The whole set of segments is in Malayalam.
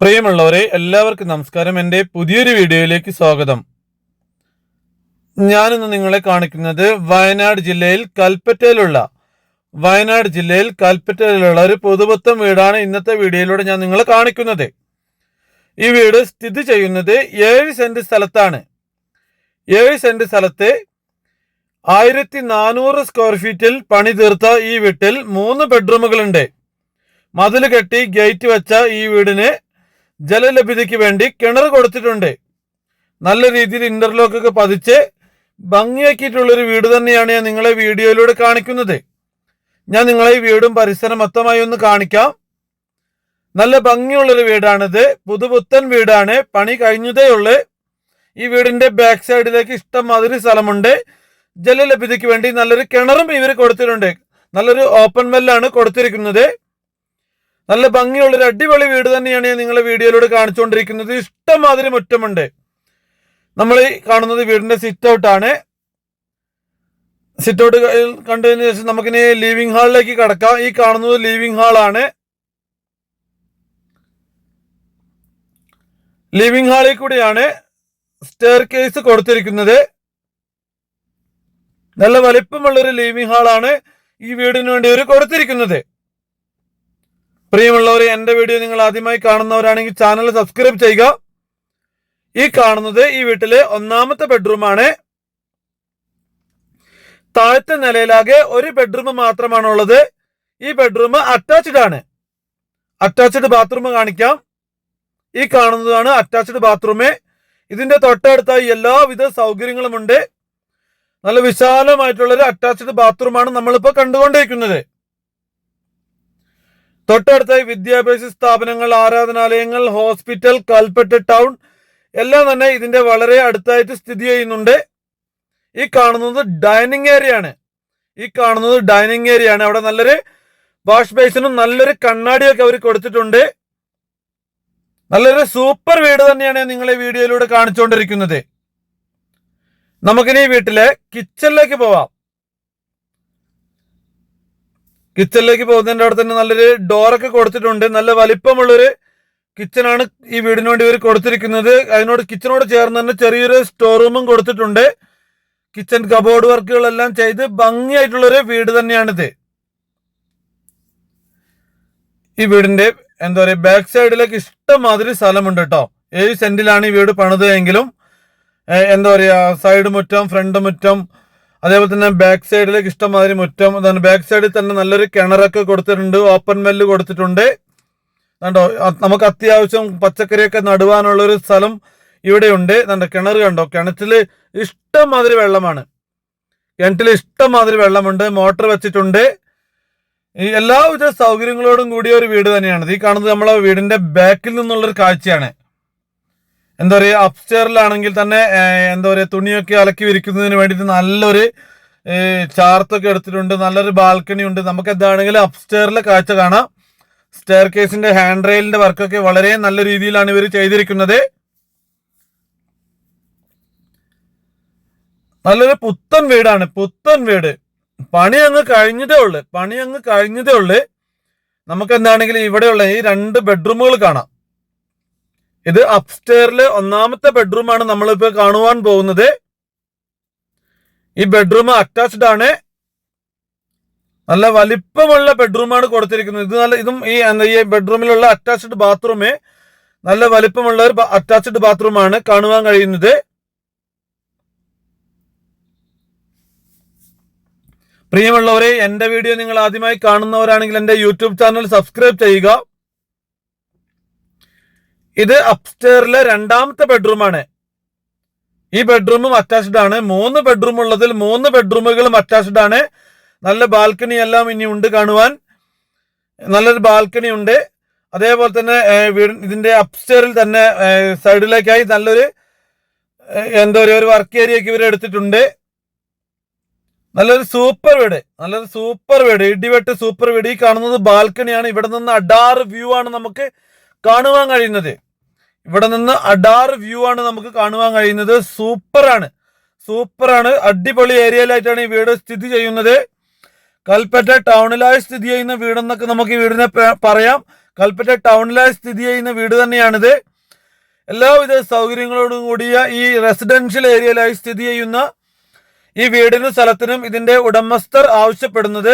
പ്രിയമുള്ളവരെ എല്ലാവർക്കും നമസ്കാരം. എൻ്റെ പുതിയൊരു വീഡിയോയിലേക്ക് സ്വാഗതം. ഞാനിന്ന് നിങ്ങളെ കാണിക്കുന്നത് വയനാട് ജില്ലയിൽ കൽപ്പറ്റയിലുള്ള ഒരു പുതുപുത്തൻ വീടാണ് ഇന്നത്തെ വീഡിയോയിലൂടെ ഞാൻ നിങ്ങളെ കാണിക്കുന്നത്. ഈ വീട് സ്ഥിതി ചെയ്യുന്നത് 7 സെന്റ് സ്ഥലത്താണ്. 7 സെന്റ് സ്ഥലത്ത് 1400 സ്ക്വയർ ഫീറ്റിൽ പണി തീർത്ത ഈ വീട്ടിൽ 3 ബെഡ്റൂമുകളുണ്ട്. മതിൽ കെട്ടി ഗേറ്റ് വെച്ച ഈ വീടിന് ജലലഭ്യതയ്ക്ക് വേണ്ടി കിണർ കൊടുത്തിട്ടുണ്ട്. നല്ല രീതിയിൽ ഇന്റർലോക്ക് ഒക്കെ പതിച്ച് ഭംഗിയാക്കിയിട്ടുള്ളൊരു വീട് തന്നെയാണ് ഞാൻ നിങ്ങളെ വീഡിയോയിലൂടെ കാണിക്കുന്നത്. ഞാൻ നിങ്ങളെ ഈ വീടും പരിസരം മൊത്തമായി ഒന്ന് കാണിക്കാം. നല്ല ഭംഗിയുള്ളൊരു വീടാണിത്. പുതുപുത്തൻ വീടാണ്, പണി കഴിഞ്ഞതേ ഉള്ളു. ഈ വീടിന്റെ ബാക്ക് സൈഡിലേക്ക് ഇഷ്ടം മാതിരി സ്ഥലമുണ്ട്. ജലലഭ്യതയ്ക്ക് വേണ്ടി നല്ലൊരു കിണറും ഇവർ കൊടുത്തിട്ടുണ്ട്. നല്ലൊരു ഓപ്പൺ വെല്ലാണ് കൊടുത്തിരിക്കുന്നത്. നല്ല ഭംഗിയുള്ളൊരു അടിപൊളി വീട് തന്നെയാണ് ഞാൻ നിങ്ങളെ വീഡിയോയിലൂടെ കാണിച്ചുകൊണ്ടിരിക്കുന്നത്. ഇഷ്ടംമാതിരി മുറ്റമുണ്ട്. നമ്മൾ ഈ കാണുന്നത് വീടിന്റെ സിറ്റ് ഔട്ട് ആണ്. സിറ്റ് ഔട്ട് കണ്ടതിന് ശേഷം നമുക്കിനി ലിവിംഗ് ഹാളിലേക്ക് കടക്കാം. ഈ കാണുന്നത് ലിവിംഗ് ഹാളാണ്. ലിവിംഗ് ഹാളിൽ കൂടിയാണ് സ്റ്റെയർ കേസ് കൊടുത്തിരിക്കുന്നത്. നല്ല വലിപ്പമുള്ളൊരു ലിവിംഗ് ഹാളാണ് ഈ വീടിന് വേണ്ടി അവർ കൊടുത്തിരിക്കുന്നത്. പ്രിയമുള്ളവരെ, എൻ്റെ വീഡിയോ നിങ്ങൾ ആദ്യമായി കാണുന്നവരാണെങ്കിൽ ചാനൽ സബ്സ്ക്രൈബ് ചെയ്യുക. ഈ കാണുന്നത് ഈ വീട്ടിലെ 1ാമത്തെ ബെഡ്റൂമാണ്. താഴത്തെ നിലയിലാകെ ഒരു ബെഡ്റൂം മാത്രമാണുള്ളത്. ഈ ബെഡ്റൂം അറ്റാച്ച്ഡ് ആണ്. അറ്റാച്ച്ഡ് ബാത്റൂം കാണിക്കാം. ഈ കാണുന്നതാണ് അറ്റാച്ച്ഡ് ബാത്റൂം. ഇതിന്റെ തൊട്ടടുത്തായി എല്ലാവിധ സൗകര്യങ്ങളുമുണ്ട്. നല്ല വിശാലമായിട്ടുള്ളൊരു അറ്റാച്ച്ഡ് ബാത്റൂമാണ് നമ്മളിപ്പോ കണ്ടുകൊണ്ടിരിക്കുന്നത്. തൊട്ടടുത്തായി വിദ്യാഭ്യാസ സ്ഥാപനങ്ങൾ, ആരാധനാലയങ്ങൾ, ഹോസ്പിറ്റൽ, കൽപ്പറ്റ ടൗൺ എല്ലാം തന്നെ ഇതിന്റെ വളരെ അടുത്തായിട്ട് സ്ഥിതി ചെയ്യുന്നുണ്ട്. ഈ കാണുന്നത് ഡൈനിങ് ഏരിയ ആണ്. അവിടെ നല്ലൊരു വാഷ് ബേസിനും നല്ലൊരു കണ്ണാടിയൊക്കെ അവർ കൊടുത്തിട്ടുണ്ട്. നല്ലൊരു സൂപ്പർ വീട് തന്നെയാണ് നിങ്ങളെ വീഡിയോയിലൂടെ കാണിച്ചുകൊണ്ടിരിക്കുന്നത്. നമുക്കിനി ഈ വീട്ടിലെ കിച്ചണിലേക്ക് പോവാം. കിച്ചണിലേക്ക് പോകുന്നതിന്റെ അവിടെ തന്നെ നല്ലൊരു ഡോറൊക്കെ കൊടുത്തിട്ടുണ്ട്. നല്ല വലിപ്പമുള്ളൊരു കിച്ചണാണ് ഈ വീടിന് വേണ്ടി ഇവർ കൊടുത്തിരിക്കുന്നത്. കിച്ചണോട് ചേർന്ന് തന്നെ ചെറിയൊരു സ്റ്റോർ റൂമും കൊടുത്തിട്ടുണ്ട്. കിച്ചൺ കബോർഡ് വർക്കുകളെല്ലാം ചെയ്ത് ഭംഗിയായിട്ടുള്ളൊരു വീട് തന്നെയാണിത്. ഈ വീടിന്റെ ബാക്ക് സൈഡിലേക്ക് ഇഷ്ടംമാതിരി സ്ഥലമുണ്ട് കേട്ടോ. 7 സെന്റിലാണ് ഈ വീട് പണിതെങ്കിലും സൈഡ് മുറ്റം, ഫ്രണ്ട് മുറ്റം, അതേപോലെ തന്നെ ബാക്ക് സൈഡിലേക്ക് ഇഷ്ടംമാതിരി മുറ്റം. ബാക്ക് സൈഡിൽ തന്നെ നല്ലൊരു കിണറൊക്കെ കൊടുത്തിട്ടുണ്ട്. ഓപ്പൺ വെല്ല് കൊടുത്തിട്ടുണ്ട്. കണ്ടോ, നമുക്ക് അത്യാവശ്യം പച്ചക്കറിയൊക്കെ നടുവാനുള്ളൊരു സ്ഥലം ഇവിടെയുണ്ട്. കിണർ കണ്ടോ, കിണറ്റില് ഇഷ്ടംമാതിരി വെള്ളമുണ്ട്. മോട്ടർ വെച്ചിട്ടുണ്ട്. ഈ എല്ലാവിധ സൗകര്യങ്ങളോടും കൂടിയ ഒരു വീട് തന്നെയാണ്. ഈ കാണുന്നത് നമ്മളെ വീടിന്റെ ബാക്കിൽ നിന്നുള്ളൊരു കാഴ്ചയാണ്. അപ്സ്റ്റെയറിലാണെങ്കിൽ തന്നെ തുണിയൊക്കെ അലക്കി വിരിക്കുന്നതിന് വേണ്ടിയിട്ട് നല്ലൊരു ചാർത്തൊക്കെ എടുത്തിട്ടുണ്ട്. നല്ലൊരു ബാൽക്കണി ഉണ്ട്. നമുക്ക് എന്താണെങ്കിലും അപ്സ്റ്റെയറിലെ കാഴ്ച കാണാം. സ്റ്റെയർ കേസിന്റെ ഹാൻഡ് റെയിലിന്റെ വർക്കൊക്കെ വളരെ നല്ല രീതിയിലാണ് ഇവർ ചെയ്തിരിക്കുന്നത്. നല്ലൊരു പുത്തൻ വീടാണ്. പണി അങ്ങ് കഴിഞ്ഞതേ ഉള്ളു. നമുക്ക് എന്താണെങ്കിലും ഇവിടെയുള്ള ഈ 2 ബെഡ്റൂമുകൾ കാണാം. ഇത് അപ്സ്റ്റെയറിലെ 1ാമത്തെ ബെഡ്റൂമാണ് നമ്മളിപ്പോ കാണുവാൻ പോകുന്നത്. ഈ ബെഡ്റൂം അറ്റാച്ച്ഡ് ആണ്. നല്ല വലിപ്പമുള്ള ബെഡ്റൂമാണ് കൊടുത്തിരിക്കുന്നത്. ഇതും ഈ ബെഡ്റൂമിലുള്ള അറ്റാച്ച്ഡ് ബാത്റൂം നല്ല വലിപ്പമുള്ള ഒരു അറ്റാച്ച്ഡ് ബാത്റൂമാണ് കാണുവാൻ കഴിയുന്നത്. പ്രിയമുള്ളവരെ, എന്റെ വീഡിയോ നിങ്ങൾ ആദ്യമായി കാണുന്നവരാണെങ്കിൽ എന്റെ യൂട്യൂബ് ചാനൽ സബ്സ്ക്രൈബ് ചെയ്യുക. ഇത് അപ്സ്റ്റെയറിലെ 2ാമത്തെ ബെഡ്റൂമാണ്. ഈ ബെഡ്റൂമും അറ്റാച്ച്ഡ് ആണ്. 3 ബെഡ്റൂം ഉള്ളതിൽ 3 ബെഡ്റൂമുകളും അറ്റാച്ച്ഡ് ആണ്. നല്ല ബാൽക്കണി എല്ലാം ഇനി ഉണ്ട് കാണുവാൻ. നല്ലൊരു ബാൽക്കണി ഉണ്ട്. അതേപോലെ തന്നെ ഇതിന്റെ അപ്സ്റ്റെയറിൽ തന്നെ സൈഡിലേക്കായി നല്ലൊരു ഒരു വർക്ക് ഏരിയ ഒക്കെ ഇവർ എടുത്തിട്ടുണ്ട്. നല്ലൊരു സൂപ്പർ വീട്, ഇടിവെട്ട് സൂപ്പർ വീട്. ഈ കാണുന്നത് ബാൽക്കണിയാണ്. ഇവിടെ നിന്ന് അഡാർ വ്യൂ ആണ് നമുക്ക് കാണുവാൻ കഴിയുന്നത്. സൂപ്പറാണ്. അടിപൊളി ഏരിയയിലായിട്ടാണ് ഈ വീട് സ്ഥിതി ചെയ്യുന്നത്. കൽപ്പറ്റ ടൗണിലായി സ്ഥിതി ചെയ്യുന്ന വീടെന്നൊക്കെ നമുക്ക് ഈ വീടിനെ പറയാം. കൽപ്പറ്റ ടൗണിലായി സ്ഥിതി ചെയ്യുന്ന വീട് തന്നെയാണിത്. എല്ലാവിധ സൗകര്യങ്ങളോടും കൂടിയ ഈ റെസിഡൻഷ്യൽ ഏരിയയിലായി സ്ഥിതി ചെയ്യുന്ന ഈ വീടിനും സ്ഥലത്തിനും ഇതിന്റെ ഉടമ ആവശ്യപ്പെടുന്നത്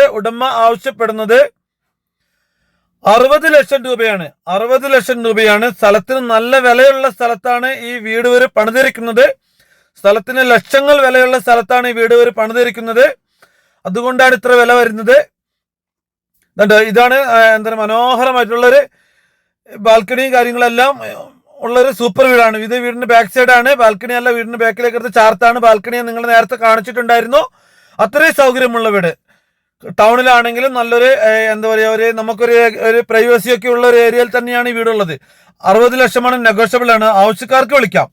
60 ലക്ഷം രൂപയാണ്. 60 ലക്ഷം രൂപയാണ്. സ്ഥലത്തിന് നല്ല വിലയുള്ള സ്ഥലത്താണ് ഈ വീട് ഇവർ പണിതിരിക്കുന്നത്. സ്ഥലത്തിന് ലക്ഷങ്ങൾ വിലയുള്ള സ്ഥലത്താണ് ഈ വീട് ഇവർ പണിതിരിക്കുന്നത്. അതുകൊണ്ടാണ് ഇത്ര വില വരുന്നത്. ഇതാണ് മനോഹരമായിട്ടുള്ളൊരു ബാൽക്കണിയും കാര്യങ്ങളെല്ലാം ഉള്ളൊരു സൂപ്പർ വീടാണ് ഇത്. വീടിന്റെ ബാക്ക് സൈഡാണ്, ബാൽക്കണി അല്ല. വീടിന്റെ ബാക്കിലേക്ക് എടുത്ത് ചാർത്താണ്. ബാൽക്കണിയെ നിങ്ങൾ നേരത്തെ കാണിച്ചിട്ടുണ്ടായിരുന്നു. അത്രയും സൗകര്യമുള്ള വീട്. ടൗണിലാണെങ്കിലും നല്ലൊരു നമുക്കൊരു പ്രൈവസി ഒക്കെ ഉള്ള ഒരു ഏരിയയിൽ തന്നെയാണ് ഈ വീടുള്ളത്. 60 ലക്ഷമാണ്, നെഗോഷ്യബിൾ ആണ്. ആവശ്യക്കാർക്ക് വിളിക്കാം.